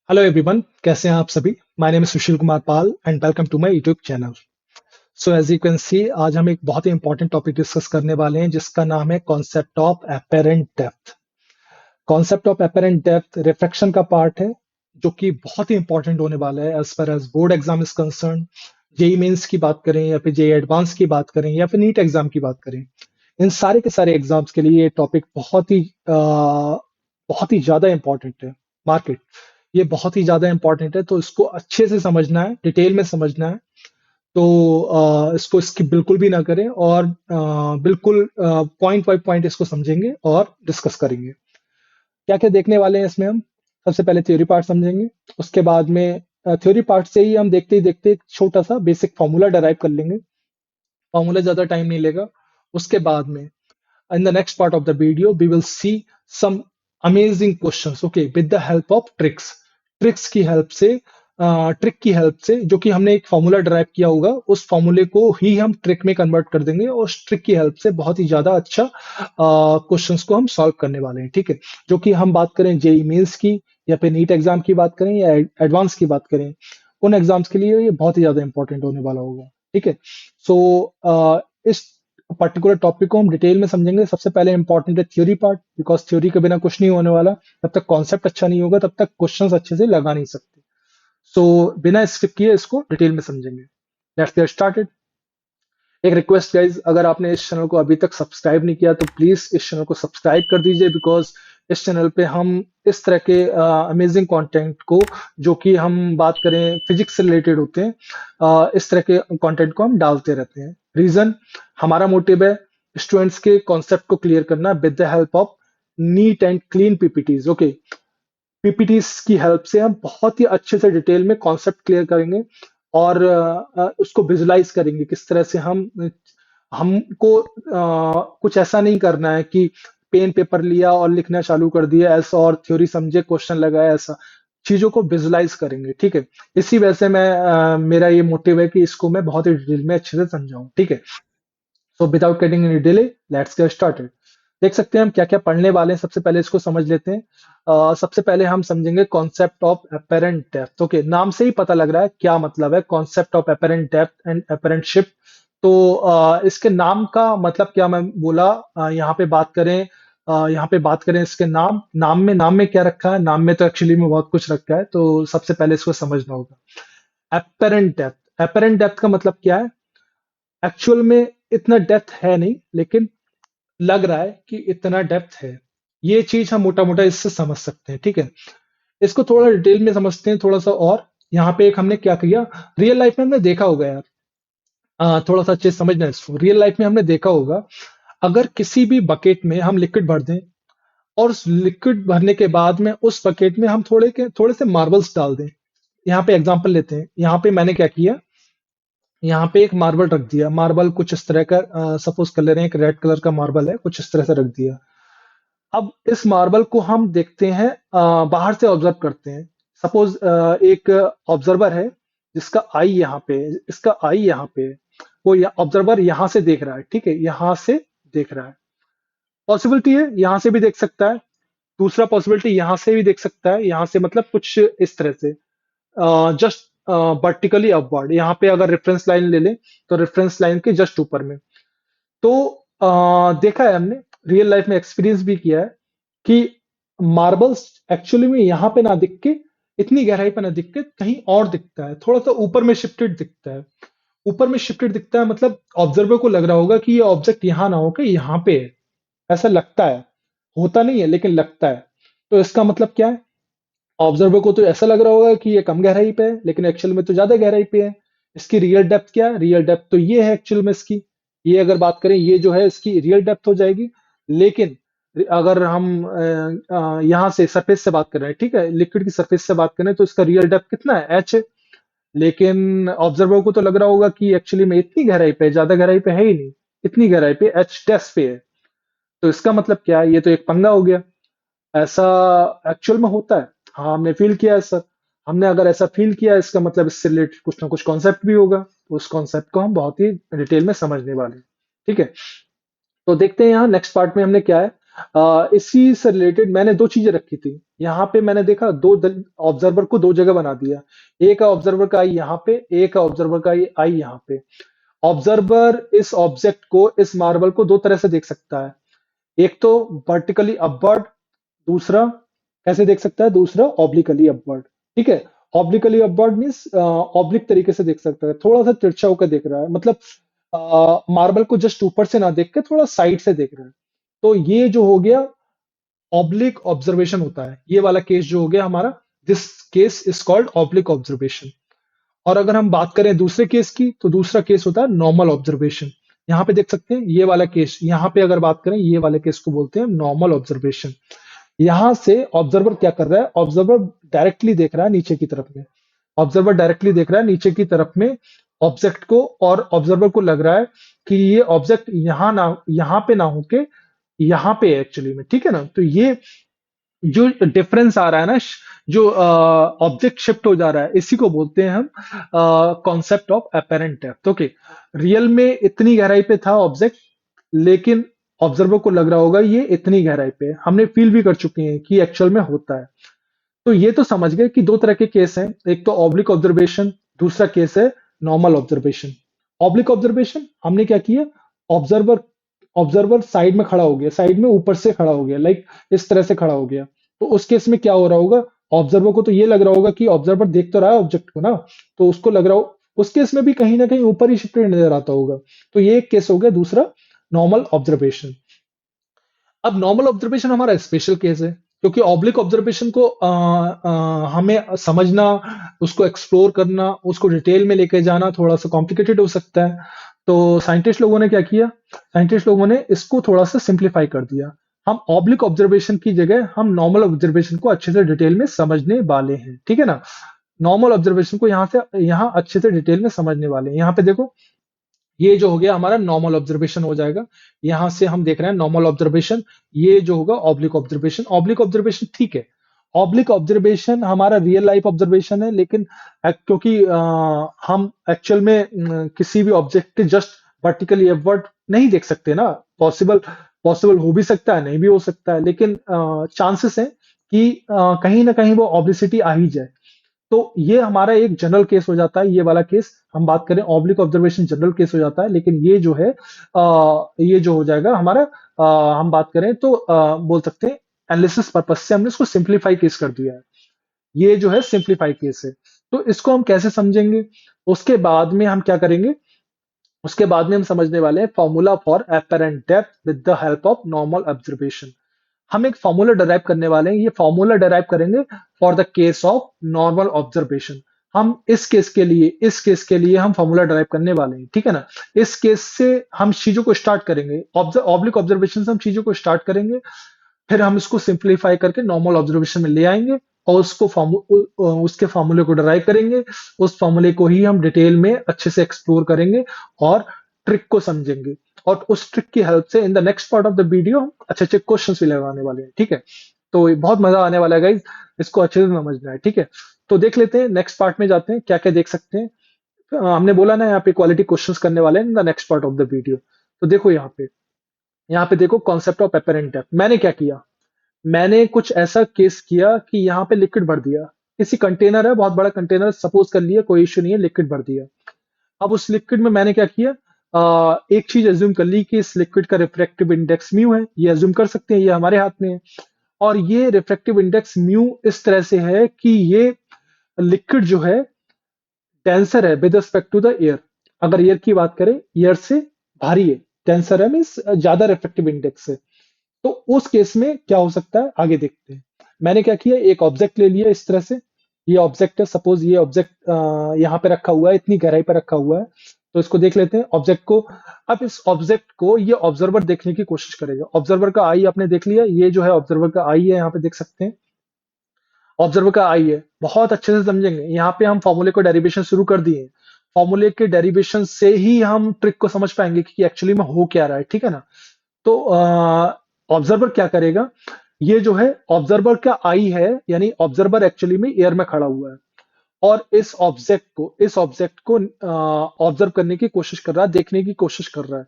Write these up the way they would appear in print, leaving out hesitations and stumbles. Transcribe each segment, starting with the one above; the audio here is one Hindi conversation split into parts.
हेलो एवरीवन, कैसे हैं आप सभी। My name is Sushil Kumar Pal and welcome to my YouTube channel. So as you can see, आज हम एक बहुत ही इंपॉर्टेंट टॉपिक डिस्कस करने वाले हैं जिसका नाम है concept of apparent depth. Concept of apparent depth refraction का पार्ट है जो कि बहुत ही इंपॉर्टेंट होने वाला है as far as board exam is concern. JEE Mains की बात करें या फिर जेई एडवांस की बात करें या फिर नीट एग्जाम की बात करें, इन सारे के सारे एग्जाम्स के लिए ये टॉपिक बहुत ही ज्यादा इंपॉर्टेंट है। मार्केट, ये बहुत ही ज्यादा इंपॉर्टेंट है, तो इसको अच्छे से समझना है, डिटेल में समझना है। तो इसको स्किप बिल्कुल भी ना करें और बिल्कुल पॉइंट बाय पॉइंट इसको समझेंगे और डिस्कस करेंगे। क्या क्या देखने वाले हैं इसमें हम। सबसे पहले थ्योरी पार्ट समझेंगे, उसके बाद में थ्योरी पार्ट से ही हम देखते ही देखते एक छोटा सा बेसिक फॉर्मूला डराइव कर लेंगे। फॉर्मूला ज्यादा टाइम नहीं लेगा। उसके बाद में in the next part of the video we will see some amazing questions, okay, with the help of tricks की हेल्प से, ट्रिक की हेल्प से, जो कि हमने एक फॉर्मूला ड्राइव किया होगा उस फॉर्मूले को ही हम ट्रिक में कन्वर्ट कर देंगे और उस ट्रिक की हेल्प से बहुत ही ज्यादा अच्छा क्वेश्चंस को हम सॉल्व करने वाले हैं। ठीक है, जो कि हम बात करें जेई मेंस की या फिर नीट एग्जाम की बात करें या एडवांस की बात करें, उन एग्जाम्स के लिए ये बहुत ही ज्यादा इंपॉर्टेंट होने वाला होगा। ठीक है, सो इस पर्टिकुलर टॉपिक को हम डिटेल में समझेंगे। सबसे पहले इंपॉर्टेंट है थ्योरी पार्ट, बिकॉज थ्योरी के बिना कुछ नहीं होने वाला। जब तक कॉन्सेप्ट अच्छा नहीं होगा तब तक क्वेश्चंस अच्छे से लगा नहीं सकते। सो बिना स्किप किए इसको डिटेल में समझेंगे। Let's get started. एक रिक्वेस्ट गाइज, अगर आपने इस चैनल को अभी तक सब्सक्राइब नहीं किया तो प्लीज इस चैनल को सब्सक्राइब कर दीजिए, बिकॉज इस चैनल पे हम इस तरह के अमेजिंग कंटेंट को, जो कि हम बात करें फिजिक्स से रिलेटेड होते हैं, इस तरह के कंटेंट को हम डालते रहते हैं। रीजन, हमारा मोटिव है स्टूडेंट्स के कॉन्सेप्ट को क्लियर करना with the help of neat and clean PPTs. Okay, PPTs की हेल्प से हम बहुत ही अच्छे से डिटेल में कॉन्सेप्ट क्लियर करेंगे और उसको विजुलाइज करेंगे किस तरह से हमको कुछ ऐसा नहीं करना है कि पेन पेपर लिया और लिखना चालू कर दिया ऐसा और थ्योरी समझे क्वेश्चन लगाया, ऐसा चीजों को विजुलाइज करेंगे। ठीक है, इसी वजह से मेरा ये मोटिव है कि इसको मैं बहुत ही डिटेल में अच्छे से समझाऊं। ठीक है, so without getting any delay, let's get started. देख सकते हैं हम क्या क्या पढ़ने वाले हैं। सबसे पहले इसको समझ लेते हैं। सबसे पहले हम समझेंगे concept of apparent depth. Okay, नाम से ही पता लग रहा है क्या मतलब है concept of apparent depth and apparentship. तो इसके नाम का मतलब क्या मैं बोला, यहाँ पे बात करें, यहाँ पे बात करें इसके नाम में क्या रखा है। नाम में तो एक्चुअली में बहुत कुछ रखा है, तो सबसे पहले इसको समझना होगा। अपेरेंट डेप्थ, अपेरेंट डेप्थ का मतलब क्या है। एक्चुअल में इतना डेप्थ है नहीं, लेकिन लग रहा है कि इतना डेप्थ है। ये चीज हम मोटा मोटा इससे समझ सकते हैं। ठीक है, इसको थोड़ा डिटेल में समझते हैं थोड़ा सा। और यहाँ पे एक हमने क्या किया, रियल लाइफ में हमने देखा होगा यार, थोड़ा सा अच्छे से समझना है इसको। रियल लाइफ में हमने देखा होगा, अगर किसी भी बकेट में हम लिक्विड भर दें और उस लिक्विड भरने के बाद में उस बकेट में हम थोड़े से मार्बल्स डाल दें। यहाँ पे एग्जांपल लेते हैं। यहाँ पे मैंने क्या किया, यहाँ पे एक मार्बल रख दिया। मार्बल कुछ इस तरह का, सपोज कर ले रहे हैं एक रेड कलर का मार्बल है, कुछ इस तरह से रख दिया। अब इस मार्बल को हम देखते हैं, बाहर से ऑब्जर्व करते हैं। सपोज एक ऑब्जर्वर है जिसका आई यहाँ पे है, इसका आई यहाँ पे है। वो ऑब्जर्वर यहाँ से देख रहा है। ठीक है, यहाँ से देख रहा है। पॉसिबिलिटी है यहाँ से भी देख सकता है। दूसरा पॉसिबिलिटी यहाँ से भी देख सकता है। यहाँ से मतलब कुछ इस तरह से, जस्ट वर्टिकली अपवर्ड। यहाँ पे अगर रेफरेंस लाइन ले लें तो रेफरेंस लाइन के जस्ट ऊपर में। तो देखा है हमने, रियल लाइफ में एक्सपीरियंस भी किया है कि मार्बल्स एक्चुअली में यहाँ पे ना दिख के, इतनी गहराई पे ना दिख के कहीं और दिखता है, थोड़ा सा ऊपर में शिफ्टेड दिखता है। ऊपर में शिफ्टेड दिखता है मतलब ऑब्जर्वर को लग रहा होगा कि ये ऑब्जेक्ट यहाँ ना होकर यहाँ पे है। ऐसा लगता है, होता नहीं है लेकिन लगता है। तो इसका मतलब क्या है, ऑब्जर्वर को तो ऐसा लग रहा होगा कि ये कम गहराई पे है, लेकिन एक्चुअल में तो ज्यादा गहराई पे है। इसकी रियल डेप्थ क्या है, रियल डेप्थ तो ये है एक्चुअल में इसकी। ये अगर बात करें, ये जो है इसकी रियल डेप्थ हो जाएगी। लेकिन अगर हम यहाँ से सरफेस से बात कर रहे हैं, ठीक है, लिक्विड की सरफेस से बात करें तो इसका रियल डेप्थ कितना है, एच है। लेकिन ऑब्जर्वर को तो लग रहा होगा कि एक्चुअली में इतनी गहराई पे है, ज्यादा गहराई पे है ही नहीं, इतनी गहराई पे एच डेस पे है। तो इसका मतलब क्या है, ये तो एक पंगा हो गया। ऐसा एक्चुअल में होता है। हाँ, हमने फील किया है सर। हमने अगर ऐसा फील किया है, इसका मतलब इससे रिलेटेड कुछ ना कुछ कॉन्सेप्ट भी होगा। तो उस कॉन्सेप्ट को हम बहुत ही डिटेल में समझने वाले हैं। ठीक है, तो देखते हैं यहाँ नेक्स्ट पार्ट में हमने क्या है। इसी से रिलेटेड मैंने दो चीजें रखी थी। यहाँ पे मैंने देखा दो ऑब्जर्वर को दो जगह बना दिया। एक ऑब्जर्वर का आई यहाँ पे, एक ऑब्जर्वर का आई यहाँ पे। ऑब्जर्वर इस ऑब्जेक्ट को, इस मार्बल को दो तरह से देख सकता है। एक तो वर्टिकली अपवर्ड, दूसरा कैसे देख सकता है, दूसरा ऑब्लिकली अपवर्ड। ठीक है। ऑब्लिकली अपवर्ड मीन्स ऑब्लिक तरीके से देख सकता है, थोड़ा सा तिरछा होकर देख रहा है, मतलब मार्बल को जस्ट ऊपर से ना देख के थोड़ा साइड से देख रहा है। तो ये जो हो गया ऑब्लिक ऑब्जर्वेशन होता है। ये वाला केस जो हो गया हमारा, this case is called oblique observation. और अगर हम बात करें दूसरे केस की, तो दूसरा केस होता है नॉर्मल ऑब्जर्वेशन। यहाँ पे देख सकते हैं ये वाला केस, यहाँ पे अगर बात करें ये वाले केस को बोलते हैं नॉर्मल ऑब्जर्वेशन। यहां से ऑब्जर्वर क्या कर रहा है, ऑब्जर्वर डायरेक्टली देख रहा है नीचे की तरफ में। ऑब्जर्वर डायरेक्टली देख रहा है नीचे की तरफ में ऑब्जेक्ट को, और ऑब्जर्वर को लग रहा है कि ये ऑब्जेक्ट यहाँ पे ना होके यहाँ पे है एक्चुअली में। ठीक है ना। तो ये जो डिफरेंस आ रहा है ना, जो ऑब्जेक्ट शिफ्ट हो जा रहा है, इसी को बोलते हैं हम concept of apparent depth. Okay. Real में इतनी गहराई पे था ऑब्जेक्ट, लेकिन ऑब्जर्वर को लग रहा होगा ये इतनी गहराई पे है। हमने फील भी कर चुके हैं कि एक्चुअल में होता है। तो ये तो समझ गए कि दो तरह के केस हैं, एक तो ऑब्लिक ऑब्जर्वेशन, दूसरा केस है नॉर्मल ऑब्जर्वेशन। ऑब्लिक ऑब्जर्वेशन हमने क्या किया, ऑब्जर्वर ऑब्जर्वर साइड में खड़ा हो गया, साइड में ऊपर से खड़ा हो गया, लाइक इस तरह से खड़ा हो गया। तो उस केस में क्या हो रहा होगा, ऑब्जर्वर को तो ये लग रहा होगा कि ऑब्जर्वर देख तो रहा है ऑब्जेक्ट को ना, तो उसको लग रहा हो उस केस में भी कहीं ना कहीं ऊपर ही शिफ्टेड नजर आता होगा। तो ये एक केस हो गया, दूसरा नॉर्मल ऑब्जर्वेशन। अब नॉर्मल ऑब्जर्वेशन हमारा स्पेशल केस है, क्योंकि ऑब्लिक ऑब्जर्वेशन को हमें समझना, उसको एक्सप्लोर करना, उसको डिटेल में लेके जाना थोड़ा सा कॉम्प्लिकेटेड हो सकता है। तो साइंटिस्ट लोगों ने क्या किया, साइंटिस्ट लोगों ने इसको थोड़ा सा सिंप्लीफाई कर दिया। हम ऑब्लिक ऑब्जर्वेशन की जगह हम नॉर्मल ऑब्जर्वेशन को अच्छे से डिटेल में समझने वाले हैं। ठीक है ना। नॉर्मल ऑब्जर्वेशन को यहाँ अच्छे से डिटेल में समझने वाले हैं। यहाँ पे देखो, ये जो हो गया हमारा नॉर्मल ऑब्जर्वेशन हो जाएगा। यहां से हम देख रहे हैं नॉर्मल ऑब्जर्वेशन। ये जो होगा ऑब्लिक ऑब्जर्वेशन। ऑब्लिक ऑब्जर्वेशन ठीक है, ऑब्लिक ऑब्जर्वेशन हमारा रियल लाइफ ऑब्जर्वेशन है, लेकिन क्योंकि हम एक्चुअल में किसी भी ऑब्जेक्ट के जस्ट वर्टिकली अपवर्ड नहीं देख सकते ना। पॉसिबल पॉसिबल हो भी सकता है, नहीं भी हो सकता है, लेकिन चांसेस है कि कहीं ना कहीं वो ऑब्लिसिटी आ ही जाए। तो ये हमारा एक जनरल केस हो जाता है। ये वाला केस हम बात करें ऑब्लिक ऑब्जर्वेशन जनरल केस हो जाता है। लेकिन ये जो है ये जो हो जाएगा हमारा, हम बात करें तो बोल सकते हैं एनालिसिस पर्पस से हमने इसको सिंप्लीफाई केस कर दिया है। ये जो है सिंप्लीफाई केस है। तो इसको हम कैसे समझेंगे, उसके बाद में हम क्या करेंगे, उसके बाद में हम समझने वाले हैं formula for apparent depth with the help of normal observation. हम एक फॉर्मूला डराइव करने वाले हैं। ये फॉर्मूला डराइव करेंगे for the case of normal observation. हम इस केस के लिए हम फॉर्मूला डराइव करने वाले हैं। ठीक है ना। इस केस से हम चीजों को स्टार्ट करेंगे, ऑब्लिक ऑब्जर्वेशन से हम चीजों को स्टार्ट करेंगे, फिर हम इसको सिंप्लीफाई करके नॉर्मल ऑब्जर्वेशन में ले आएंगे, और उसके फॉर्मूले को डराइव करेंगे। उस फॉर्मूले को ही हम डिटेल में अच्छे से एक्सप्लोर करेंगे और ट्रिक को समझेंगे। और उस ट्रिक की हेल्प से in the next part of the video हम अच्छे अच्छे क्वेश्चन भी लगाने वाले हैं। ठीक है। तो ये बहुत मजा आने वाला है गाइज, इसको अच्छे से समझना है। ठीक है। तो देख लेते हैं, नेक्स्ट पार्ट में जाते हैं, क्या क्या देख सकते हैं। हमने बोला ना यहाँ पे क्वालिटी क्वेश्चंस करने वाले हैं in the next part of the video. तो देखो यहाँ पे देखो कॉन्सेप्ट ऑफ एपेरेंट डेप्थ। मैंने क्या किया, मैंने कुछ ऐसा केस किया कि यहाँ पे लिक्विड भर दिया। किसी कंटेनर है, बहुत बड़ा कंटेनर सपोज कर लिया, कोई इश्यू नहीं है, लिक्विड भर दिया। अब उस लिक्विड में मैंने क्या किया, एक चीज एज्यूम कर ली कि इस लिक्विड का रिफ्रैक्टिव इंडेक्स म्यू है। ये एज्यूम कर सकते हैं, ये हमारे हाथ में है। और ये रिफ्रैक्टिव इंडेक्स म्यू इस तरह से है कि ये लिक्विड जो है डेंसर है with respect to the air. अगर एयर की बात करें, एयर से भारी है, डेंसर है मीन्स ज्यादा रिफ्रैक्टिव इंडेक्स है। तो उस केस में क्या हो सकता है, आगे देखते हैं। मैंने क्या किया, एक ऑब्जेक्ट ले लिया इस तरह से। ये ऑब्जेक्ट है, सपोज ये ऑब्जेक्ट यहाँ पे रखा हुआ है, इतनी गहराई पे रखा हुआ है। तो इसको देख लेते हैं ऑब्जेक्ट को। अब इस ऑब्जेक्ट को ये ऑब्जर्वर देखने की कोशिश करेगा। ऑब्जर्वर का आई आपने देख लिया, ये जो है ऑब्जर्वर का आई है, यहाँ पे देख सकते हैं ऑब्जर्वर का आई है। बहुत अच्छे से समझेंगे, यहाँ पे हम फॉर्मूले को डेरिवेशन शुरू कर दिए। फॉर्मूले के डेरिवेशन से ही हम ट्रिक को समझ पाएंगे कि एक्चुअली में हो क्या रहा है। ठीक है ना। तो ऑब्जर्वर क्या करेगा, ये जो है ऑब्जर्वर का आई है, यानी ऑब्जर्वर एक्चुअली में एयर में खड़ा हुआ है, और इस ऑब्जेक्ट को ऑब्जर्व करने की कोशिश कर रहा है, देखने की कोशिश कर रहा है।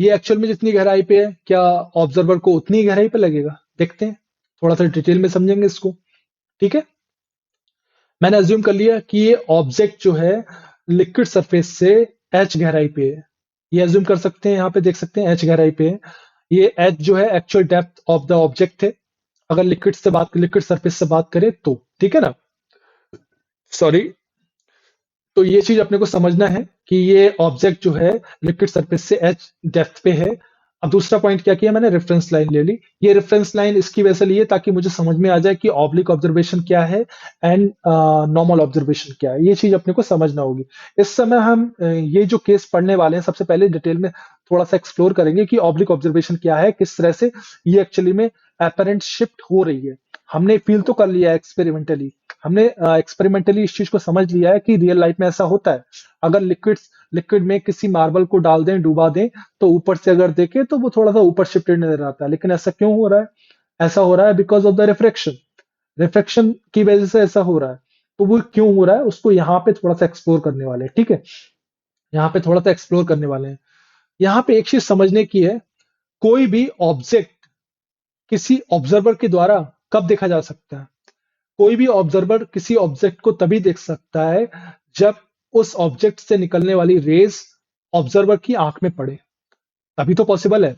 ये एक्चुअल में जितनी गहराई पे है, क्या ऑब्जर्वर को उतनी ही गहराई पे लगेगा? देखते हैं, थोड़ा सा डिटेल में समझेंगे इसको। ठीक है, मैंने अज्यूम कर लिया कि ये ऑब्जेक्ट जो है लिक्विड सरफेस से एच गहराई पे है। ये अज्यूम कर सकते हैं, यहाँ पे देख सकते हैं एच गहराई पे है। ये एच जो है actual depth of the object है, अगर लिक्विड सरफेस से बात करें तो। ठीक है ना, सॉरी। तो ये चीज अपने को समझना है कि ये ऑब्जेक्ट जो है लिक्विड सरफेस से एच डेप्थ पे है। अब दूसरा पॉइंट क्या किया मैंने, रेफरेंस लाइन ले ली। ये रेफरेंस लाइन इसकी वजह से ली है ताकि मुझे समझ में आ जाए कि ऑब्लिक ऑब्जर्वेशन क्या है एंड नॉर्मल ऑब्जर्वेशन क्या है। ये चीज अपने को समझना होगी। इस समय हम ये जो केस पढ़ने वाले हैं, सबसे पहले डिटेल में थोड़ा सा एक्सप्लोर करेंगे कि ऑब्लिक ऑब्जर्वेशन क्या है, किस तरह से ये एक्चुअली में एपरेंट शिफ्ट हो रही है। हमने फील तो कर लिया है एक्सपेरिमेंटली, हमने एक्सपेरिमेंटली इस चीज को समझ लिया है कि रियल लाइफ में ऐसा होता है। अगर लिक्विड में किसी मार्बल को डाल दें, डुबा दें, तो ऊपर से अगर देखें तो वो थोड़ा सा ऊपर शिफ्टेड नजर आता है। लेकिन ऐसा क्यों हो रहा है? ऐसा हो रहा है because of the refraction. Refraction की वजह से ऐसा हो रहा है। तो वो क्यों हो रहा है उसको यहाँ पे थोड़ा सा एक्सप्लोर करने वाले हैं। ठीक है, यहाँ पे थोड़ा सा एक्सप्लोर करने वाले हैं। यहाँ पे एक चीज समझने की है, कोई भी ऑब्जेक्ट किसी ऑब्जर्वर के द्वारा कब देखा जा सकता है? कोई भी ऑब्जर्वर किसी ऑब्जेक्ट को तभी देख सकता है जब उस ऑब्जेक्ट से निकलने वाली रेज ऑब्जर्वर की आंख में पड़े, तभी तो पॉसिबल है।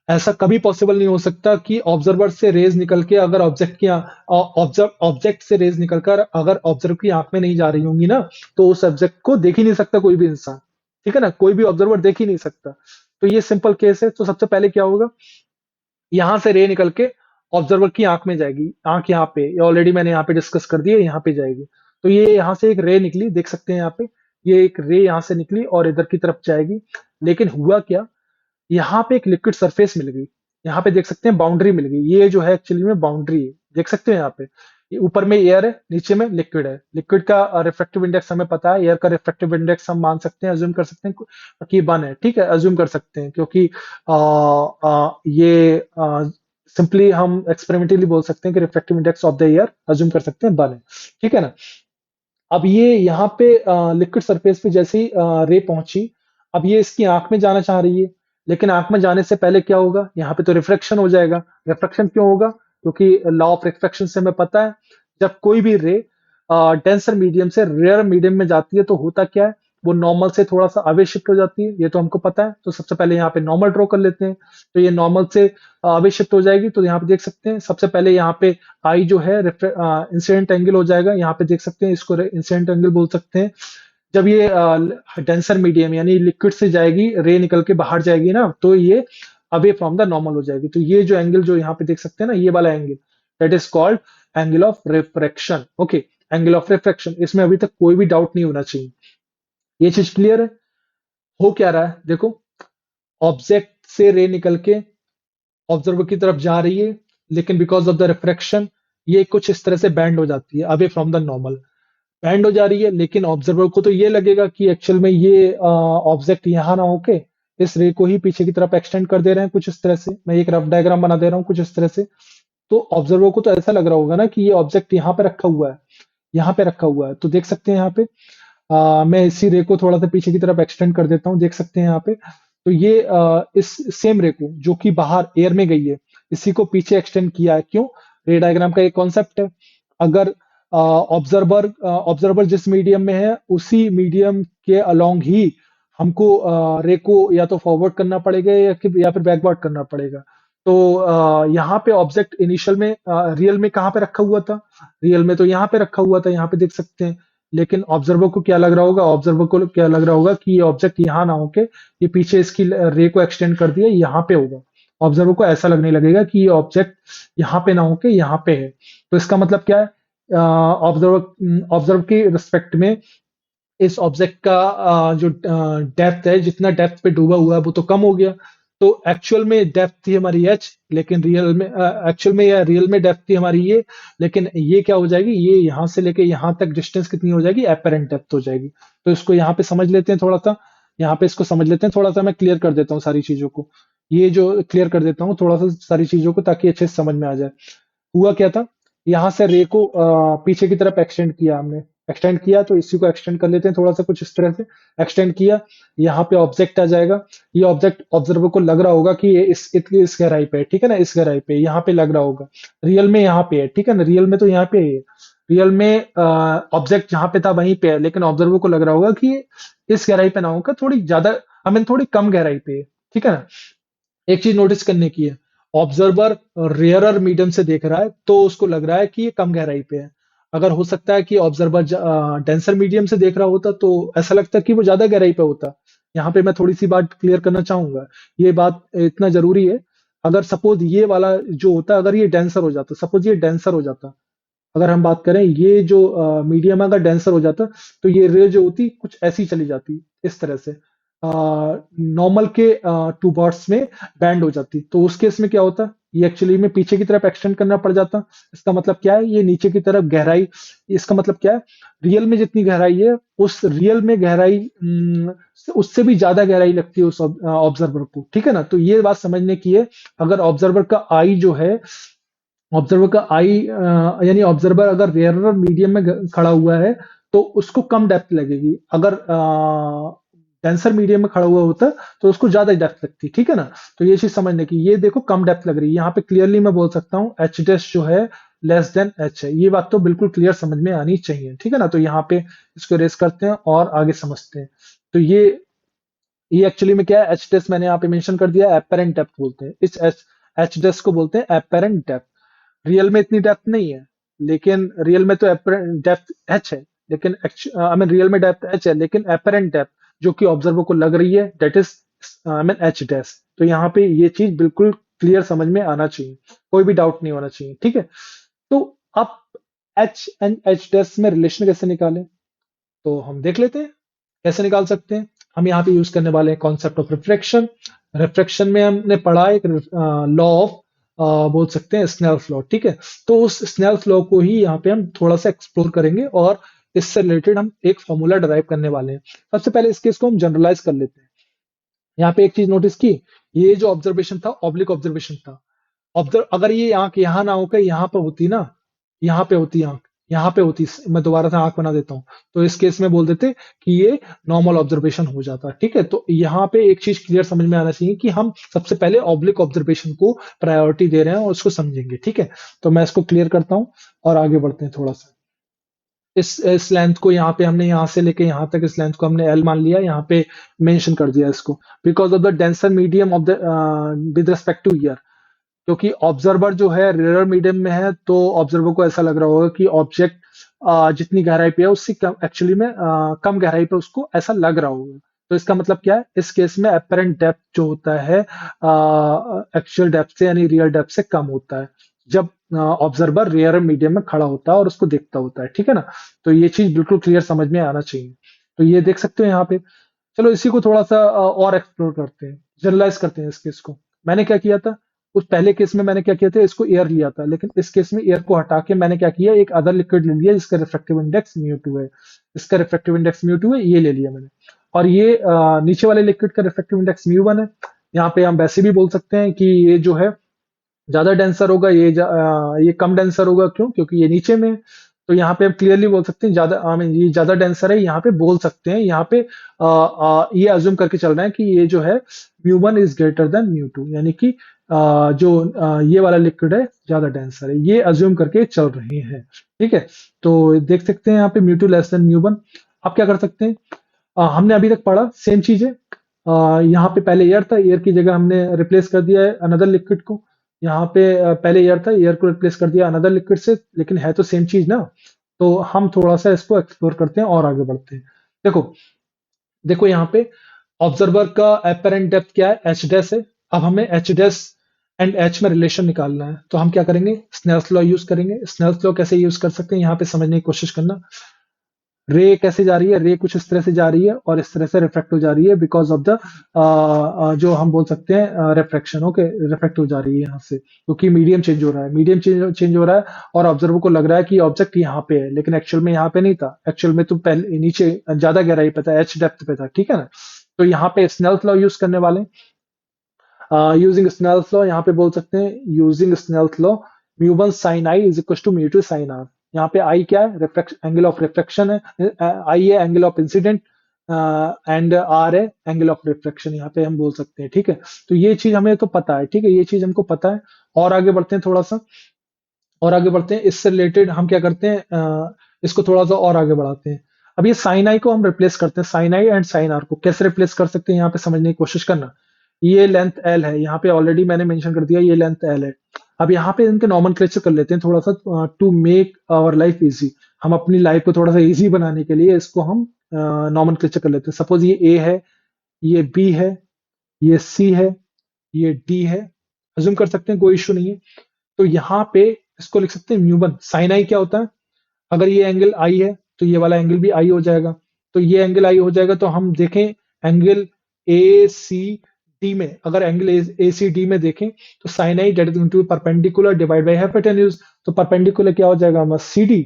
ऐसा कभी पॉसिबल नहीं हो सकता कि ऑब्जर्वर से रेज निकल के अगर ऑब्जेक्ट से रेज निकलकर अगर ऑब्जर्वर की आंख में नहीं जा रही होंगी ना, तो उस ऑब्जेक्ट को देख ही नहीं सकता कोई भी इंसान। ठीक है ना, कोई भी ऑब्जर्वर देख ही नहीं सकता। तो ये सिंपल केस है। तो सबसे पहले क्या होगा, यहां से रे निकल के ऑब्जर्वर की आंख में जाएगी। आंख यहाँ पे, ये ऑलरेडी मैंने यहाँ पे डिस्कस कर दिया, यहाँ पे जाएगी। तो ये यहाँ से एक रे निकली, देख सकते हैं यहाँ पे, ये एक रे यहाँ से निकली और इधर की तरफ जाएगी। लेकिन हुआ क्या, यहाँ पे एक लिक्विड सरफेस मिल गई। यहाँ पे देख सकते हैं बाउंड्री मिल गई। ये जो है एक्चुअली में बाउंड्री है, देख सकते हैं यहाँ पे। ये ऊपर में एयर है, नीचे में लिक्विड है। लिक्विड का रिफ्रैक्टिव इंडेक्स हमें पता है, एयर का रिफ्रैक्टिव इंडेक्स हम मान सकते हैं, अज्यूम कर सकते हैं कि 1 है। ठीक है, अज्यूम कर सकते हैं, क्योंकि ये सिंपली हम एक्सपेरिमेंटली बोल सकते हैं कि refractive index of the air assume कर सकते हैं 1 है। ठीक है ना। अब ये यहाँ पे लिक्विड सरफेस पे जैसे ही रे पहुंची, अब ये इसकी आंख में जाना चाह रही है। लेकिन आंख में जाने से पहले क्या होगा, यहाँ पे तो रिफ्रैक्शन हो जाएगा। रिफ्रैक्शन क्यों होगा? क्योंकि लॉ ऑफ रिफ्रैक्शन से हमें पता है, जब कोई भी रे डेंसर मीडियम से रेयर मीडियम में जाती है तो होता क्या है, वो नॉर्मल से थोड़ा सा अवे शिफ्ट हो जाती है। ये तो हमको पता है। तो सबसे पहले यहाँ पे नॉर्मल ड्रॉ कर लेते हैं। तो ये नॉर्मल से अवे शिफ्ट हो जाएगी। तो यहाँ पे देख सकते हैं, सबसे पहले यहाँ पे आई जो है इंसिडेंट एंगल हो जाएगा। यहाँ पे देख सकते हैं, इसको इंसिडेंट एंगल बोल सकते हैं। जब ये डेंसर मीडियम यानी लिक्विड से जाएगी, रे निकल के बाहर जाएगी ना, तो ये अवे फ्रॉम द नॉर्मल हो जाएगी। तो ये जो एंगल जो यहाँ पे देख सकते हैं ना, ये वाला angle, that is called angle of refraction. Okay, angle of refraction, इसमें अभी तक कोई भी डाउट नहीं होना चाहिए। ये चीज क्लियर है? हो क्या रहा है देखो, ऑब्जेक्ट से रे निकल के ऑब्जर्वर की तरफ जा रही है, लेकिन बिकॉज ऑफ द रिफ्रैक्शन ये कुछ इस तरह से बैंड हो जाती है away from the normal. Band हो जा रही है, लेकिन ऑब्जर्वर को तो ये लगेगा कि एक्चुअल में ये ऑब्जेक्ट यहाँ ना होके इस रे को ही पीछे की तरफ एक्सटेंड कर दे रहे हैं कुछ इस तरह से। मैं एक रफ डायग्राम बना दे रहा हूँ कुछ इस तरह से। तो ऑब्जर्वर को तो ऐसा लग रहा होगा ना कि ये ऑब्जेक्ट यहाँ पे रखा हुआ है, यहाँ पे रखा हुआ है। तो देख सकते हैं यहाँ पे मैं इसी रे को थोड़ा सा पीछे की तरफ एक्सटेंड कर देता हूँ, देख सकते हैं यहाँ पे। तो ये इस सेम रे को जो कि बाहर एयर में गई है, इसी को पीछे एक्सटेंड किया है। क्यों? रे डायग्राम का एक कॉन्सेप्ट है, अगर ऑब्जर्वर जिस मीडियम में है उसी मीडियम के अलोंग ही हमको रे को या तो फॉरवर्ड करना पड़ेगा या फिर बैकवर्ड करना पड़ेगा। तो यहाँ पे ऑब्जेक्ट इनिशियल में रियल में कहाँ पे रखा हुआ था? रियल में तो यहाँ पे रखा हुआ था, यहाँ पे देख सकते हैं। लेकिन ऑब्जर्वर को क्या लग रहा होगा, ऑब्जर्वर को क्या लग रहा होगा कि ये ऑब्जेक्ट यहाँ ना होके ये पीछे इसकी रे को एक्सटेंड कर दिया, यहाँ पे होगा। ऑब्जर्वर को ऐसा लगने लगेगा कि ये ऑब्जेक्ट यहाँ पे ना होके यहाँ पे है। तो इसका मतलब क्या है, ऑब्जर्व की रिस्पेक्ट में इस ऑब्जेक्ट का जो डेप्थ है, जितना डेप्थ पे डूबा हुआ है वो तो कम हो गया। तो एक्चुअल में डेप्थ थी हमारी एच, लेकिन रियल में एक्चुअल में या रियल में डेप्थ थी हमारी ये, लेकिन ये क्या हो जाएगी, ये यहाँ से लेके यहाँ तक डिस्टेंस कितनी हो जाएगी, एपेरेंट डेप्थ हो जाएगी। तो इसको यहाँ पे समझ लेते हैं थोड़ा सा, यहाँ पे इसको समझ लेते हैं थोड़ा सा। मैं क्लियर कर देता हूँ सारी चीजों को, ये जो क्लियर कर देता हूँ थोड़ा सा सारी चीजों को, ताकि अच्छे से समझ में आ जाए। हुआ क्या था, यहाँ से रे को पीछे की तरफ एक्सटेंड किया हमने, एक्सटेंड किया तो इसी को एक्सटेंड कर लेते हैं थोड़ा सा कुछ इस तरह से। एक्सटेंड किया, यहाँ पे ऑब्जेक्ट आ जाएगा। ये ऑब्जेक्ट ऑब्जर्वर को लग रहा होगा कि ये इस गहराई पे है, ठीक है ना, इस गहराई पे यहाँ पे लग रहा होगा। रियल में यहाँ पे है, ठीक है ना, रियल में तो यहाँ पे है। रियल में ऑब्जेक्ट जहाँ पे था वहीं पे है, लेकिन ऑब्जर्वर को लग रहा होगा कि ये इस गहराई पे ना होगा, थोड़ी ज्यादा, थोड़ी कम गहराई पे है, ठीक है ना। एक चीज नोटिस करने की है, ऑब्जर्वर रेयरर मीडियम से देख रहा है तो उसको लग रहा है कि ये कम गहराई पे है। अगर हो सकता है कि ऑब्जर्वर डेंसर मीडियम से देख रहा होता तो ऐसा लगता है कि वो ज्यादा गहराई पे होता। यहाँ पे मैं थोड़ी सी बात क्लियर करना चाहूंगा, ये बात इतना जरूरी है। अगर सपोज ये वाला जो होता, अगर ये डेंसर हो जाता, सपोज ये डेंसर हो जाता, अगर हम बात करें ये जो मीडियम अगर डेंसर हो जाता तो ये रे जो होती कुछ ऐसी चली जाती, इस तरह से नॉर्मल के टू बॉट्स में बैंड हो जाती। तो उस केस में क्या होता, ये एक्चुअली में पीछे की तरफ एक्सटेंड करना पड़ जाता। इसका मतलब क्या है, ये नीचे की तरफ गहराई, इसका मतलब क्या है, रियल में जितनी गहराई है उस रियल में गहराई उससे भी ज्यादा गहराई लगती है उस ऑब्जर्वर को, ठीक है ना। तो ये बात समझने की है, अगर ऑब्जर्वर का आई जो है, ऑब्जर्वर का आई यानी ऑब्जर्वर अगर रेयरर मीडियम में खड़ा हुआ है तो उसको कम डेप्थ लगेगी। अगर डेंसर मीडियम में खड़ा हुआ होता तो उसको ज्यादा डेप्थ लगती, ठीक है ना। तो ये चीज समझने की, ये देखो कम डेप्थ लग रही है, यहाँ पे क्लियरली मैं बोल सकता हूँ एच डैश जो है लेस देन एच है। ये बात तो बिल्कुल क्लियर समझ में आनी चाहिए, ठीक है ना। तो यहाँ पे इसको रेस करते हैं और आगे समझते हैं। तो ये एक्चुअली में क्या है, एच डैश मैंने यहाँ पे मेंशन कर दिया, एपेरेंट डेप्थ बोलते हैं इस एच डैश को, बोलते हैं एपेरेंट डेप्थ। रियल में इतनी डेप्थ नहीं है, लेकिन रियल में तो डेप्थ एच है, लेकिन रियल में डेप्थ एच है, लेकिन एपरेंट डेप्थ जो कि ऑब्जर्वर को लग रही है डेट इज एच डैश। तो यहाँ पे ये चीज बिल्कुल क्लियर समझ में आना चाहिए, कोई भी डाउट नहीं होना चाहिए, ठीक है। तो अब एच एंड एच डैश में रिलेशन कैसे निकालें, तो हम देख लेते हैं कैसे निकाल सकते हैं। हम यहाँ पे यूज करने वाले हैं कॉन्सेप्ट ऑफ रिफ्रैक्शन। रिफ्रैक्शन में हमने पढ़ा एक लॉ ऑफ, बोल सकते हैं स्नेल्स लॉ, ठीक है। तो उस स्नेल्स लॉ को ही यहाँ पे हम थोड़ा सा एक्सप्लोर करेंगे और इससे रिलेटेड हम एक फॉर्मूला डराइव करने वाले हैं। सबसे पहले इस केस को हम जनरलाइज कर लेते हैं। यहाँ पे एक चीज नोटिस की, ये जो ऑब्जर्वेशन था ऑब्लिक ऑब्जर्वेशन था। ऑब्जर्व अगर ये आंख यहाँ ना होकर यहाँ पे होती ना, यहाँ पे होती आंख, यहाँ पे होती, मैं दोबारा से आंख बना देता हूँ, तो इस केस में बोल देते कि ये नॉर्मल ऑब्जर्वेशन हो जाता, ठीक है। तो यहाँ पे एक चीज क्लियर समझ में आना चाहिए कि हम सबसे पहले ऑब्लिक ऑब्जर्वेशन को प्रायोरिटी दे रहे हैं और उसको समझेंगे, ठीक है। तो मैं इसको क्लियर करता हूँ और आगे बढ़ते हैं थोड़ा सा। इस लेंथ को यहाँ पे हमने यहाँ से लेके यहाँ तक इस लेंथ को हमने एल मान लिया, यहाँ पे मेंशन कर दिया इसको, because of the denser medium of the with respect two year. क्योंकि ऑब्जर्वर जो है रेयर मीडियम में है तो ऑब्जर्वर को ऐसा लग रहा होगा कि ऑब्जेक्ट जितनी गहराई पे है उससे कम, एक्चुअली में कम गहराई पे उसको ऐसा लग रहा होगा। तो इसका मतलब क्या है, इस केस में अपेरेंट डेप्थ जो होता है एक्चुअल डेप्थ से यानी रियल डेप्थ से कम होता है, जब ऑब्जर्वर रेयर मीडियम में खड़ा होता है और उसको देखता होता है, ठीक है ना। तो ये चीज बिल्कुल क्लियर समझ में आना चाहिए। तो ये देख सकते हो यहाँ पे। चलो इसी को थोड़ा सा और एक्सप्लोर करते हैं, जनरलाइज करते हैं इस केस को। मैंने क्या किया था, उस पहले केस में मैंने क्या किया था, इसको एयर लिया था, लेकिन इस केस में एयर को हटा के मैंने क्या किया, एक अदर लिक्विड ले लिया जिसका रिफ्रैक्टिव इंडेक्स म्यू2 है। इसका रिफ्रैक्टिव इंडेक्स म्यू2 है, ये ले लिया मैंने। और ये नीचे वाले लिक्विड का रिफ्रैक्टिव इंडेक्स म्यू1 है। यहाँ पे हम वैसे भी बोल सकते हैं कि ये जो है ज्यादा डेंसर होगा, ये कम डेंसर होगा, क्यों, क्योंकि ये नीचे में है। तो यहाँ पे हम क्लियरली बोल सकते हैं ज्यादा, ये ज्यादा डेंसर है, यहाँ पे बोल सकते हैं, यहाँ पे ये अज्यूम करके चल रहे हैं कि ये जो है म्यू1 इज ग्रेटर देन म्यू2, यानी कि ये वाला लिक्विड है ज्यादा डेंसर है, ये अज्यूम करके चल रहे हैं, ठीक है। तो देख सकते हैं यहाँ पे म्यू2 लेस देन म्यू1। आप क्या कर सकते हैं, हमने अभी तक पढ़ा सेम चीज है। यहाँ पे पहले एयर था, एयर की जगह हमने रिप्लेस कर दिया है अनदर लिक्विड को। यहाँ पे पहले एयर था, एयर को रिप्लेस कर दिया अनदर लिक्विड से, लेकिन है तो सेम चीज ना। तो हम थोड़ा सा इसको एक्सप्लोर करते हैं और आगे बढ़ते हैं। देखो देखो यहाँ पे ऑब्जर्वर का एपेरेंट डेप्थ क्या है, एच डैश है। अब हमें एच डैश एंड एच में रिलेशन निकालना है, तो हम क्या करेंगे, स्नेल्स लॉ यूज करेंगे। स्नेल्स लॉ कैसे यूज कर सकते हैं, यहाँ पे समझने की कोशिश करना। रे कैसे जा रही है, रे कुछ इस तरह से जा रही है और इस तरह से रिफ्रैक्ट हो जा रही है, बिकॉज ऑफ द जो हम बोल सकते हैं रिफ्रैक्शन, ओके, रिफ्रैक्ट हो जा रही है यहाँ से, क्योंकि मीडियम चेंज हो रहा है, मीडियम चेंज हो रहा है और ऑब्जर्वर को लग रहा है कि ऑब्जेक्ट यहाँ पे है, लेकिन एक्चुअल में यहाँ पे नहीं था। एक्चुअल में तो पहले नीचे ज्यादा गहराई पे था, एच डेप्थ पे था, ठीक है ना। तो यहाँ पे स्नेल्स लॉ यूज करने वाले, यूजिंग स्नेल्स लॉ यहाँ पे बोल सकते हैं, यूजिंग स्नेल्स लॉ म्यू1 sine i is equal to म्यू2 साइन आर। यहाँ पे आई क्या है, रिफ्रैक्शन, एंगल ऑफ रिफ्रैक्शन है, आई है angle of incidence, and R है एंगल ऑफ रिफ्रैक्शन, यहाँ पे हम बोल सकते हैं। ठीक है, तो ये चीज हमें तो पता है, ठीक है, ये चीज हमको पता है। और आगे बढ़ते हैं थोड़ा सा, और आगे बढ़ते हैं, इससे रिलेटेड हम क्या करते हैं, इसको थोड़ा सा और आगे बढ़ाते हैं। अब ये साइन आई को हम रिप्लेस करते हैं, sine I and sine R को कैसे रिप्लेस कर सकते हैं, यहाँ पे समझने की कोशिश करना। ये लेंथ एल है, यहाँ पे ऑलरेडी मैंने मेंशन कर दिया, ये लेंथ एल है। अब यहाँ पे इनके नॉमेनक्लेचर कर लेते हैं थोड़ा सा, to make our life easy. हम अपनी लाइफ को थोड़ा सा इजी बनाने के लिए इसको हम नॉमेनक्लेचर कर लेते हैं। सपोज ये ए है, ये बी है, ये सी है, ये डी है, अज्यूम कर सकते हैं, कोई इश्यू नहीं है। तो यहाँ पे इसको लिख सकते हैं म्यू 1। साइन आई क्या होता है, अगर ये एंगल आई है तो ये वाला एंगल भी आई हो जाएगा। तो ये एंगल आई हो जाएगा, तो हम देखें एंगल ए सी डी में, अगर एंगल ए सी डी में देखें तो sine I that is perpendicular divide by hypotenuse. तो परपेंडिकुलर क्या हो जाएगा हमारा, सी डी,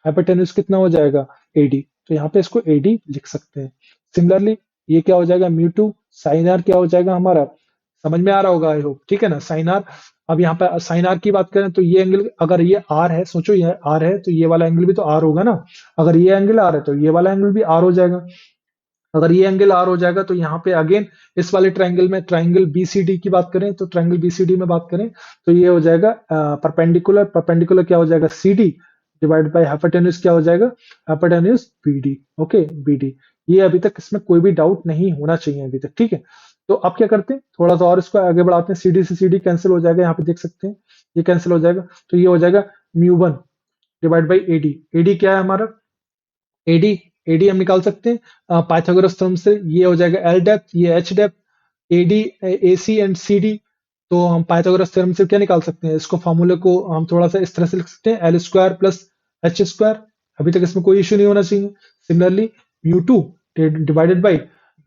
हाइपोटेन्यूज कितना हो जाएगा, ए डी। तो यहाँ पे इसको ए डी लिख सकते हैं। सिमिलरली ये क्या हो जाएगा, म्यू 2, साइन आर क्या हो जाएगा हमारा, समझ में आ रहा होगा आई होप, ठीक है ना, साइन आर। अब यहाँ पे साइन आर की बात करें तो ये एंगल, अगर ये आर है, सोचो ये आर है तो ये वाला एंगल भी तो आर होगा ना। अगर ये एंगल आर है तो ये वाला एंगल भी आर हो जाएगा। अगर ये एंगल आर हो जाएगा तो यहाँ पे अगेन इस वाले ट्रायंगल में, ट्रायंगल बीसीडी की बात करें तो ट्रायंगल बीसीडी में बात करें तो ये हो जाएगा परपेंडिकुलर, परपेंडिकुलर क्या हो जाएगा, C D divide by hypotenuse क्या हो जाएगा, हाइपोटेन्यूज बीडी। Okay, BD. ये अभी तक इसमें कोई भी डाउट नहीं होना चाहिए अभी तक, ठीक है। तो अब क्या करते हैं, थोड़ा सा और इसको आगे बढ़ाते हैं। सीडी से सीडी कैंसिल हो जाएगा, यहाँ पे देख सकते हैं ये कैंसिल हो जाएगा। तो ये हो जाएगा mu 1 divide by AD. AD क्या है हमारा, एडी, एडी हम निकाल सकते हैं पाइथागोरस थ्योरम से। ये हो जाएगा एल डेप्थ, ये H depth, AD, A C and C D. तो हम पाइथागोरस थ्योरम से क्या निकाल सकते हैं, इसको फॉर्मूले को हम थोड़ा सा इस तरह से लिख सकते हैं, L square plus H square. अभी तक इसमें कोई इश्यू नहीं होना चाहिए। Similarly mu 2 divided by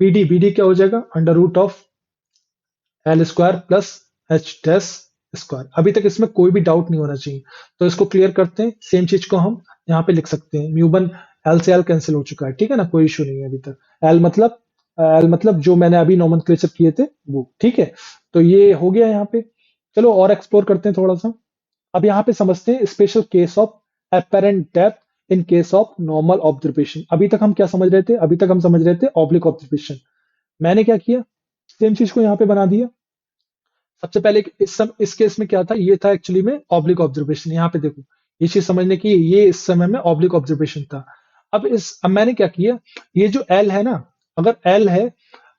BD, BD क्या हो जाएगा, under root of L square plus H dash square. अभी तक इसमें कोई भी डाउट नहीं होना चाहिए। तो इसको क्लियर करते हैं, सेम चीज को हम यहाँ पे लिख सकते हैं, म्यू 1, एल से एल कैंसिल हो चुका है, ठीक है ना, कोई इशू नहीं है अभी तक। एल मतलब जो मैंने अभी नॉमेनक्लेचर किए थे वो, ठीक है। तो ये हो गया यहाँ पे। चलो और एक्सप्लोर करते हैं थोड़ा सा। अब यहाँ पे समझते हैं special case of apparent depth in case of normal observation. अभी तक हम क्या समझ रहे थे, अभी तक हम समझ रहे थे ऑब्लिक ऑब्जर्वेशन। मैंने क्या किया, सेम चीज को यहाँ पे बना दिया। सबसे पहले इस केस में क्या था, ये था एक्चुअली में ऑब्लिक ऑब्जर्वेशन। यहाँ पे देखो, ये चीज समझने की, ये इस समय में ऑब्लिक ऑब्जर्वेशन था। अब मैंने क्या किया, ये जो एल है ना, अगर एल है,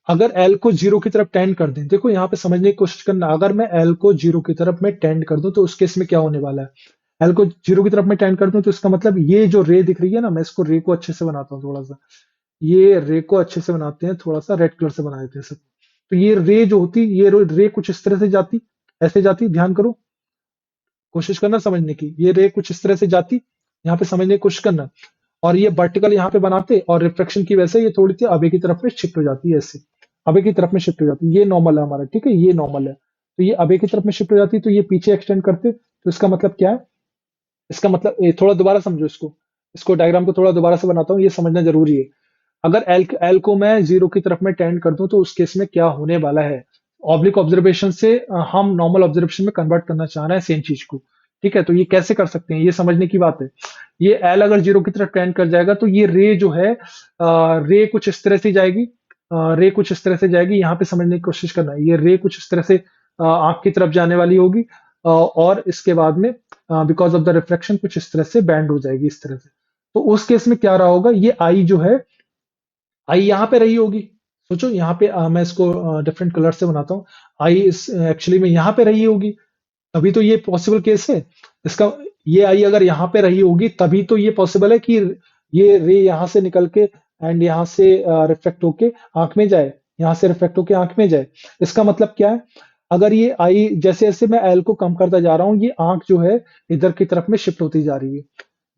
अगर एल को जीरो की तरफ टेंड कर दें, देखो यहाँ पे समझने की कोशिश करना, अगर मैं एल को जीरो की तरफ में टेंड कर दूं तो उस केस में क्या होने वाला है। एल को जीरो की तरफ में टेंड कर दूं तो इसका मतलब ये जो रे दिख रही है ना, मैं इसको रे को अच्छे से बनाता हूँ थोड़ा सा, ये रे को अच्छे से बनाते हैं, थोड़ा सा रेड कलर से बना देते हैं सब। तो ये रे जो होती, ये रे कुछ इस तरह से जाती, ऐसे जाती, ध्यान करो, कोशिश करना समझने की, ये रे कुछ इस तरह से जाती, यहाँ पे समझने की कोशिश करना। और ये वर्टिकल यहाँ पे बनाते, और रिफ्लेक्शन की वजह से ये थोड़ी सी आगे की तरफ में शिफ्ट हो जाती है, ऐसे आगे की तरफ में शिफ्ट हो जाती है। ये नॉर्मल है हमारा, ठीक है, ये नॉर्मल है। तो ये आगे की तरफ में शिफ्ट हो जाती है, तो ये पीछे एक्सटेंड करते, तो इसका मतलब क्या है, इसका मतलब ये थोड़ा दोबारा समझो इसको, इसको डायग्राम को थोड़ा दोबारा से बनाता हूँ, ये समझना जरूरी है। अगर एल को मैं जीरो की तरफ में टेंड कर दूं तो उस केस में क्या होने वाला है, ऑब्लिक ऑब्जर्वेशन से हम नॉर्मल ऑब्जर्वेशन में कन्वर्ट करना चाह रहे हैं सेम चीज को, ठीक है। तो ये कैसे कर सकते हैं, ये समझने की बात है। ये एल अगर जीरो की तरफ टेंड कर जाएगा तो ये रे जो है, रे कुछ इस तरह से जाएगी, रे कुछ इस तरह से जाएगी, यहाँ पे समझने की कोशिश करना है। ये रे कुछ इस तरह से आंख की तरफ जाने वाली होगी, और इसके बाद में बिकॉज ऑफ द रिफ्लेक्शन कुछ इस तरह से बैंड हो जाएगी, इस तरह से। तो उस केस में क्या रहा होगा, ये आई जो है, आई यहाँ पे रही होगी। सोचो यहाँ पे मैं इसको डिफरेंट कलर से बनाता हूँ। आई इस एक्चुअली में यहाँ पे रही होगी, तभी तो ये पॉसिबल केस है इसका। ये आई अगर यहाँ पे रही होगी तभी तो ये पॉसिबल है कि ये रे यहाँ से निकल के एंड यहाँ से रिफ्लेक्ट होके आंख में जाए, यहाँ से रिफ्लेक्ट होके आंख में जाए। इसका मतलब क्या है, अगर ये आई, जैसे जैसे मैं एल को कम करता जा रहा हूँ, ये आंख जो है इधर की तरफ में शिफ्ट होती जा रही है।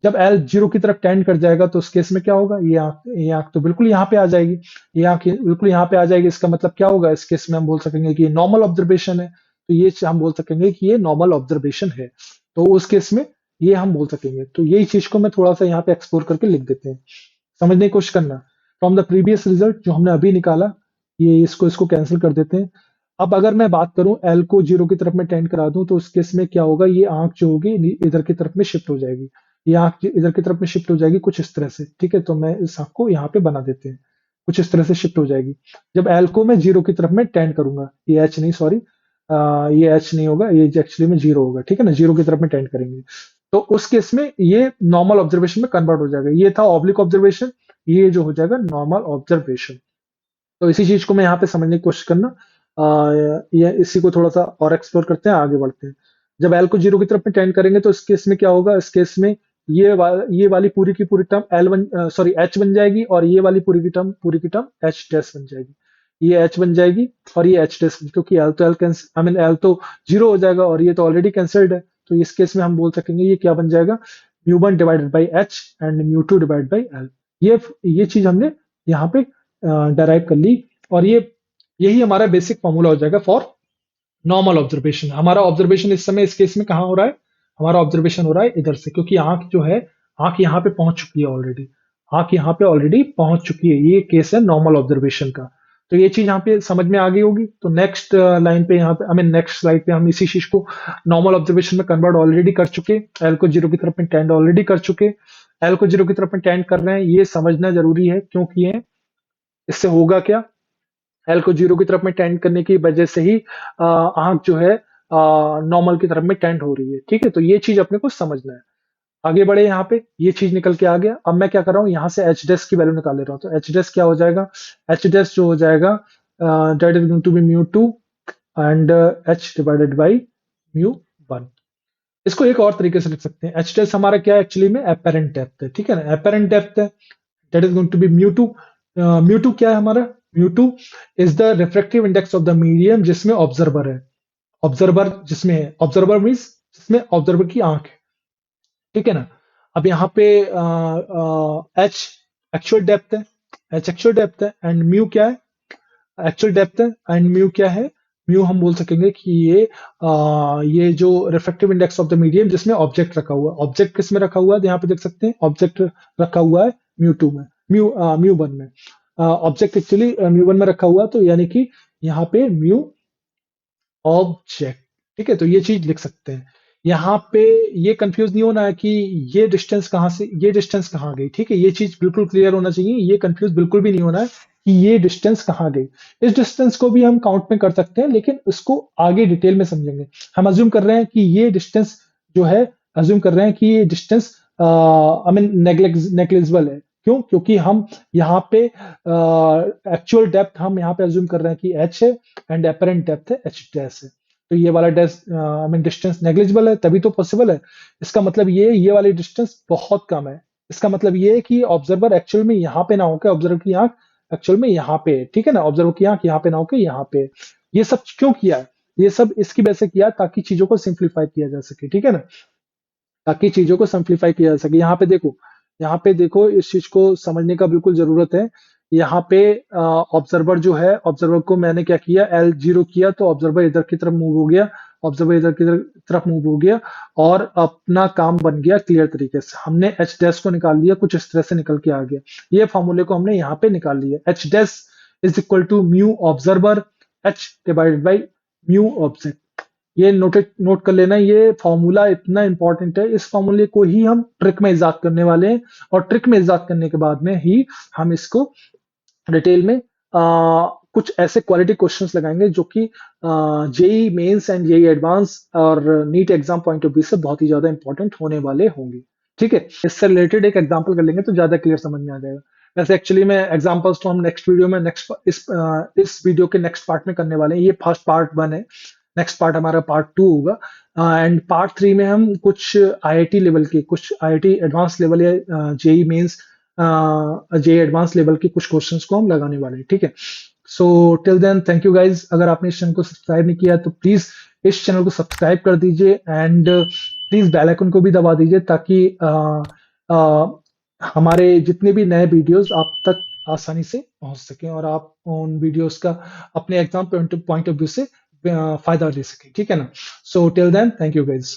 जब एल जीरो की तरफ टेंड कर जाएगा तो उस केस में क्या होगा, ये आंख तो बिल्कुल यहाँ पे आ जाएगी, ये आंख बिल्कुल यहाँ पे आ जाएगी। इसका मतलब क्या होगा, इस केस में हम बोल सकेंगे कि ये नॉर्मल ऑब्जर्वेशन है। तो ये हम बोल सकेंगे कि ये नॉर्मल ऑब्जर्वेशन है। तो उस केस में ये हम बोल सकेंगे। तो यही चीज को मैं थोड़ा सा यहाँ पे एक्सप्लोर करके लिख देते हैं, समझने की कोशिश करना। फ्रॉम द प्रीवियस रिजल्ट जो हमने अभी निकाला, ये इसको इसको कैंसिल कर देते हैं। अब अगर मैं बात करूं एल को जीरो की तरफ में टेंड करा दूं तो उस केस में क्या होगा, ये आंख जो होगी इधर की तरफ में शिफ्ट हो जाएगी। ये आंख इधर की तरफ में शिफ्ट हो जाएगी कुछ इस तरह से, ठीक है। तो मैं इस आंख को यहाँ पे बना देते हैं, कुछ इस तरह से शिफ्ट हो जाएगी। जब एल को मैं जीरो की तरफ में टेंड करूंगा, ये एच नहीं, सॉरी, ये एच नहीं होगा, ये एक्चुअली में जीरो होगा, ठीक है ना, जीरो की तरफ में टेंड करेंगे। तो उस केस में ये नॉर्मल ऑब्जर्वेशन में कन्वर्ट हो जाएगा। ये था ऑब्लिक ऑब्जर्वेशन, ये जो हो जाएगा नॉर्मल ऑब्जर्वेशन। तो इसी चीज को मैं यहाँ पे समझने की कोशिश करना, ये इसी को थोड़ा सा और एक्सप्लोर करते हैं, आगे बढ़ते हैं। जब एल को जीरो की तरफ में टेंड करेंगे तो इस केस में क्या होगा, इस केस में ये वाली पूरी की पूरी टर्म एल बन, सॉरी एच बन जाएगी, और ये वाली पूरी की टर्म एच डैश बन जाएगी। ये एच बन जाएगी और ये एच डैश, क्योंकि एल तो L cancel, I mean L तो जीरो हो जाएगा और ये तो ऑलरेडी कैंसल्ड है। तो इस केस में हम बोल सकेंगे ये क्या बन जाएगा, mu one divided by H and mu two divide by L. ये चीज हमने यहाँ पे डराइव कर ली, और यही हमारा बेसिक फॉर्मूला हो जाएगा फॉर नॉर्मल ऑब्जर्वेशन। हमारा ऑब्जर्वेशन इस समय इस केस में कहाँ हो रहा है, हमारा ऑब्जर्वेशन हो रहा है इधर से, क्योंकि आंख जो है, आंख यहाँ पे पहुंच चुकी है ऑलरेडी, आंख यहाँ पे ऑलरेडी पहुंच चुकी है। ये केस है नॉर्मल ऑब्जर्वेशन का। तो ये चीज यहाँ पे समझ में आ गई होगी। तो नेक्स्ट लाइन पे यहाँ पे, आई मीन नेक्स्ट स्लाइड पे हम इसी चीज को नॉर्मल ऑब्जर्वेशन में कन्वर्ट ऑलरेडी कर चुके, एल को जीरो की तरफ में टेंड ऑलरेडी कर चुके। एल को जीरो की तरफ में टेंड कर रहे हैं, ये समझना जरूरी है क्यों किए हैं। इससे होगा क्या, एल को जीरो की तरफ में टेंड करने की वजह से ही आंख जो है नॉर्मल की तरफ में टेंड हो रही है, ठीक है। तो ये चीज अपने को समझना है। आगे बढ़े, यहाँ पे ये चीज निकल के आ गया। अब मैं क्या कर रहा हूँ, यहाँ से एच डेस की वैल्यू निकाल ले रहा हूँ। तो एच डेस क्या हो जाएगा, एच डेस जो हो जाएगा that is going to be mu two and H divided by mu one. इसको एक और तरीके से लिख सकते हैं, एच डेस हमारा क्या है, एक्चुअली में एपेरेंट डेप्थ है, ठीक है ना, एपेरेंट डेप्थ है, that is going to be mu two. Mu two क्या है हमारा, mu two is the refractive index of the medium जिसमें ऑब्जर्वर है। ऑब्जर्वर जिसमें है, ऑब्जर्वर मीन्स जिसमें ऑब्जर्वर की आंख है, ठीक है ना। अब यहाँ पे एच एक्चुअल डेप्थ है, एच एक्चुअल डेप्थ है, एंड म्यू क्या है, एक्चुअल डेप्थ है, एंड म्यू क्या है, म्यू हम बोल सकेंगे कि ये जो refractive index of the medium जिसमें ऑब्जेक्ट रखा हुआ है। ऑब्जेक्ट किस में रखा हुआ है, तो यहाँ पे देख सकते हैं ऑब्जेक्ट रखा हुआ है म्यू टू में, म्यू वन में। ऑब्जेक्ट एक्चुअली म्यू वन में रखा हुआ है, तो यानी कि यहाँ पे म्यू ऑब्जेक्ट, ठीक है। तो ये चीज लिख सकते हैं। यहाँ पे ये कंफ्यूज नहीं होना है कि ये डिस्टेंस कहाँ से ये डिस्टेंस कहाँ गई, ठीक है। ये चीज बिल्कुल क्लियर होना चाहिए, ये कंफ्यूज बिल्कुल भी नहीं होना है कि ये डिस्टेंस कहाँ गई। इस डिस्टेंस को भी हम काउंट में कर सकते हैं, लेकिन उसको आगे डिटेल में समझेंगे। हम अज्यूम कर रहे हैं कि ये डिस्टेंस जो है, अज्यूम कर रहे हैं कि ये डिस्टेंस आई मीन नेग्लिजिबल है। क्यों, क्योंकि हम यहाँ पे एक्चुअल डेप्थ हम यहाँ पे अज्यूम कर रहे हैं कि एच है, एंड एपरेंट डेप्थ है एच डैश है। तो ये वाला आई मीन डिस्टेंस नेग्लिजिबल है, तभी तो पॉसिबल है। इसका मतलब ये वाली डिस्टेंस बहुत कम है। इसका मतलब ये है कि ऑब्जर्वर एक्चुअल में यहाँ पे ना होकर, ऑब्जर्वर की आंख एक्चुअल में यहाँ पे है, ठीक है ना, ऑब्जर्वर की आंख यहाँ पे ना होकर यहाँ पे है। ये सब क्यों किया है, ये सब इसकी वजह से किया ताकि चीजों को सिंप्लीफाई किया जा सके, ठीक है ना, ताकि चीजों को सिंप्लीफाई किया जा सके। यहाँ पे देखो, यहाँ पे देखो, इस चीज को समझने का बिल्कुल जरूरत है। यहाँ पे ऑब्जर्वर जो है, ऑब्जर्वर को मैंने क्या किया, एल जीरो किया तो ऑब्जर्वर इधर की तरफ मूव हो गया, ऑब्जर्वर इधर की तरफ मूव हो गया, और अपना काम बन गया क्लियर तरीके से। हमने एच डैश को निकाल लिया, कुछ इस तरह से निकल के आ गया। ये फॉर्मूले को हमने यहाँ पे निकाल लिया, H dash is equal to mu observer H divided by mu object. ये नोट कर लेना, ये फॉर्मूला इतना इंपॉर्टेंट है। इस फॉर्मूले को ही हम ट्रिक में इजाद करने वाले हैं, और ट्रिक में इजाद करने के बाद में ही हम इसको डिटेल में कुछ ऐसे क्वालिटी क्वेश्चंस लगाएंगे जो कि JEE Mains and JEE Advance और NEET exam point of view से बहुत ही ज्यादा इंपॉर्टेंट होने वाले होंगे, ठीक है। इससे रिलेटेड एक एग्जाम्पल कर लेंगे तो ज्यादा क्लियर समझ में आ जाएगा। वैसे एक्चुअली में एग्जाम्पल्स तो हम नेक्स्ट वीडियो में, इस वीडियो के नेक्स्ट पार्ट में करने वाले हैं। ये फर्स्ट पार्ट 1 है, नेक्स्ट पार्ट हमारा पार्ट 2 होगा, एंड पार्ट 3 में हम कुछ आईआईटी लेवल के, कुछ आईआईटी एडवांस लेवल या JEE Mains JEE advance level के कुछ क्वेश्चंस को हम लगाने वाले हैं, ठीक है। So till then, thank you guys. अगर आपने इस चैनल को सब्सक्राइब नहीं किया तो प्लीज इस चैनल को सब्सक्राइब कर दीजिए, एंड प्लीज बेल आइकन को भी दबा दीजिए, ताकि हमारे जितने भी नए वीडियोस आप तक आसानी से पहुंच सकें, और आप उन वीडियोस का अपने एग्जाम पॉइंट ऑफ व्यू से फायदा ले सकें, ठीक है ना। So till then, thank you guys.